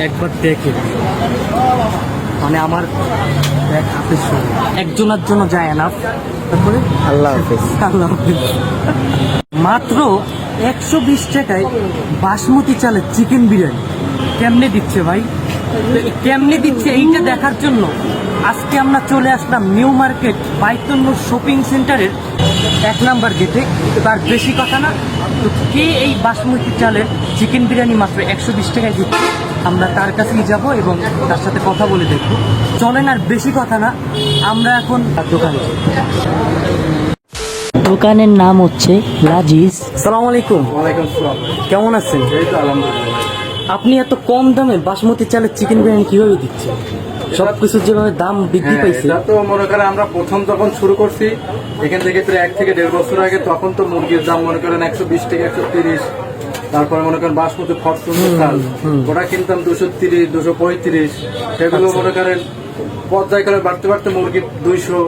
একবার দেখে মানে আমার এক হাতের সঙ্গে একজনের জন্য যায় না। তারপরে আল্লাহ হাফেজ। আল্লাহ হাফেজ। মাত্র 120 টাকায় বাসমতি চালের চিকেন বিরিয়ানি কেমনে দিচ্ছে ভাই, কেমনে দিচ্ছে এইটা দেখার জন্য আজকে আমরা চলে আসলাম নিউ মার্কেট বাইতুন্নুর শপিং সেন্টারের 1 নাম্বার গেটে। তার বেশি কথা না, তো কে এই বাসমতি চালের চিকেন বিরিয়ানি মাত্র 120 টাকায় দিচ্ছে আমরা তার কাছেই যাব এবং তার সাথে কথা বলে দেখব। চলেন আর বেশি কথা না, আমরা এখন দোকানে যাই। দোকানের নাম হচ্ছে লাজিজ। সালাম আলাইকুম। ওয়ালাইকুম আসসালাম। কেমন আছেন? এই তো আলহামদুলিল্লাহ। আপনি এত কম দামে বাসমতি চালের চিকেন বিরিয়ানি কিভাবে দিচ্ছেন? সবকিছুর যেভাবে দাম বৃদ্ধি হ্যাঁ, পাইছে। এটা তো মনে করেন আমরা প্রথম যখন শুরু করছি এখান থেকে প্রায় 1 থেকে 1.5 বছর আগে, তখন তো মুরগির দাম মনে করেন 120 থেকে 130। তারপরে মনে করেন বাসমতি ফরচুনের চাল ওটা কিনতাম 230, 235। সেগুলো মনে করেন পর্যায়ক্রমে বাড়তে বাড়তে মুরগির 200,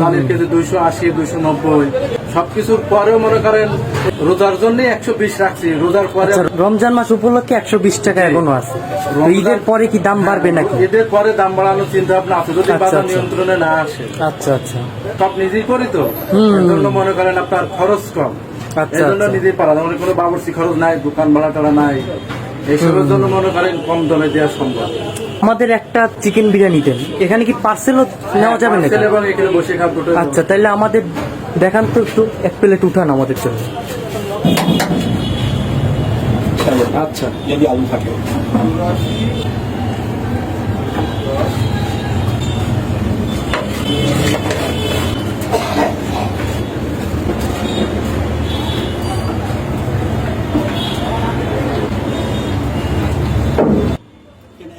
চালের কেজি 280, 290। সবকিছুর পরেও মনে করেন রোজার জন্য 120 রাখছি। রোজার পরে আচ্ছা, রমজান মাস উপলক্ষে 120 টাকা এখনো আছে। তো ঈদের পরে কি দাম বাড়বে নাকি? ঈদের পরে দাম বাড়ানোর চিন্তা ভাবনা আছে যদি আচ্ছা, বাজার আচ্ছা। নিয়ন্ত্রণে না আসে। আচ্ছা আচ্ছা সব নিজেই করি তো, এর জন্য মনে করেন আপনার খরচ কম। আচ্ছা, এই জন্য আচ্ছা। নিজেই পারা মানে কোনো বাবুর্চি খরচ নাই, দোকান ভাড়া টাড়া নাই, এইসবের জন্য মনে করেন কম দামে দেওয়া সম্ভব। আমাদের একটা চিকেন বিরিয়ানি দেন, এখানে কি পার্সেলও নেওয়া যাবে নাকি? ছেলে এবং এখানে বসে খাব দুটো। আচ্ছা, তাহলে আমাদের দেখান তো একটু, 1 প্লেট উঠান আমাদের জন্য। আচ্ছা, যদি আলু থাকে।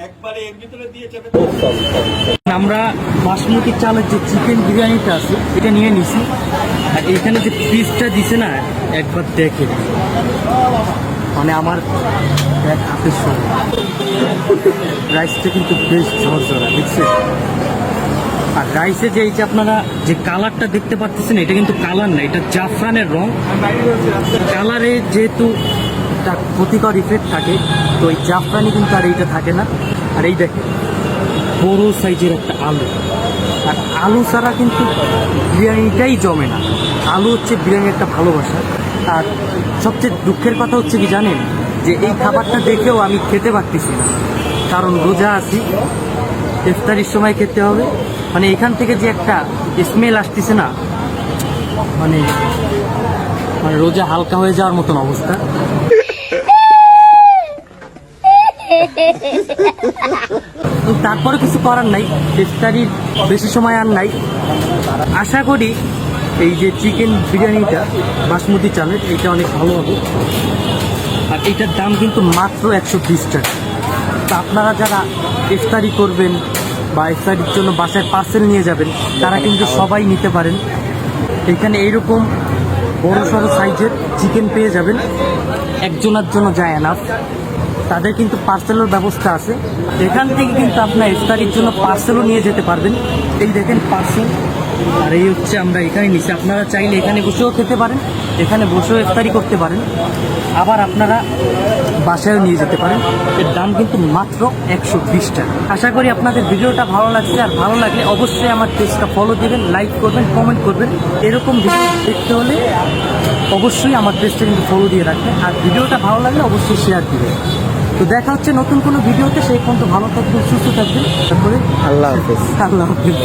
একবারে এর ভিতরে দিয়ে যাবে। আমরা বাসমতি চালের যে চিকেন বিরিয়ানিটা আছে এটা নিয়ে নিছি, আর এখানে যে পিসটা দিছে না একবার দেখে মানে আমার এক হাতের সঙ্গে। রাইসটা কিন্তু বেশ ঝরঝরা দেখছেন, আর রাইসে যে এই যে আপনারা যে কালারটা দেখতে পাচ্ছেন এটা কিন্তু কালার না, এটা জাফরানের রং। কালারে যেহেতু একটা ক্ষতিকর ইফেক্ট থাকে, তো এই জাফরানি কিন্তু আর এইটা থাকে না। আর এই দেখেন বড় সাইজের একটা আলু, আর আলু ছাড়া কিন্তু বিরিয়ানিটাই জমে না। আলু হচ্ছে বিরিয়ানির একটা ভালোবাসা। আর সবচেয়ে দুঃখের কথা হচ্ছে কি জানেন, যে এই খাবারটা দেখেও আমি খেতে পারতেছি না, কারণ রোজা আছি, ইফতারির সময় খেতে হবে। মানে এখান থেকে যে একটা স্মেল আসতেছে না, মানে মানে রোজা হালকা হয়ে যাওয়ার মতন অবস্থা। তারপরে কিছু করার নাই, ইফতারির বেশি সময় আর নাই। আশা করি এই যে চিকেন বিরিয়ানিটা বাসমতি চালের এইটা অনেক ভালো হবে। আর এইটার দাম কিন্তু মাত্র 120 টাকা। তা আপনারা যারা ইফতারি করবেন বা ইফতারির জন্য বাসায় পার্সেল নিয়ে যাবেন, তারা কিন্তু সবাই নিতে পারেন। এখানে এইরকম বড় সড়ো সাইজের চিকেন পেয়ে যাবেন, একজনের জন্য যায় না। তাদের কিন্তু পার্সেলের ব্যবস্থা আছে, এখান থেকে কিন্তু আপনার ইফতারির জন্য পার্সেলও নিয়ে যেতে পারবেন। এই দেখেন পার্সেল, আর এই হচ্ছে আমরা এখানে নিচে। আপনারা চাইলে এখানে বসেও খেতে পারেন, এখানে বসেও ইফতারি করতে পারেন, আবার আপনারা বাসায়ও নিয়ে যেতে পারেন। এর দাম কিন্তু মাত্র 120 টাকা। আশা করি আপনাদের ভিডিওটা ভালো লাগছে, আর ভালো লাগলে অবশ্যই আমার পেজটা ফলো দিবেন, লাইক করবেন, কমেন্ট করবেন। এরকম ভিডিও দেখতে হলে অবশ্যই আমার পেজটা কিন্তু ফলো দিয়ে রাখবেন, আর ভিডিওটা ভালো লাগলে অবশ্যই শেয়ার দিবেন। তো দেখা হচ্ছে নতুন কোনো ভিডিওতে, সেই পর্যন্ত ভালো থাকবেন, সুস্থ থাকবেন। তারপরে আল্লাহ হাফেজ। আল্লাহ হাফেজ।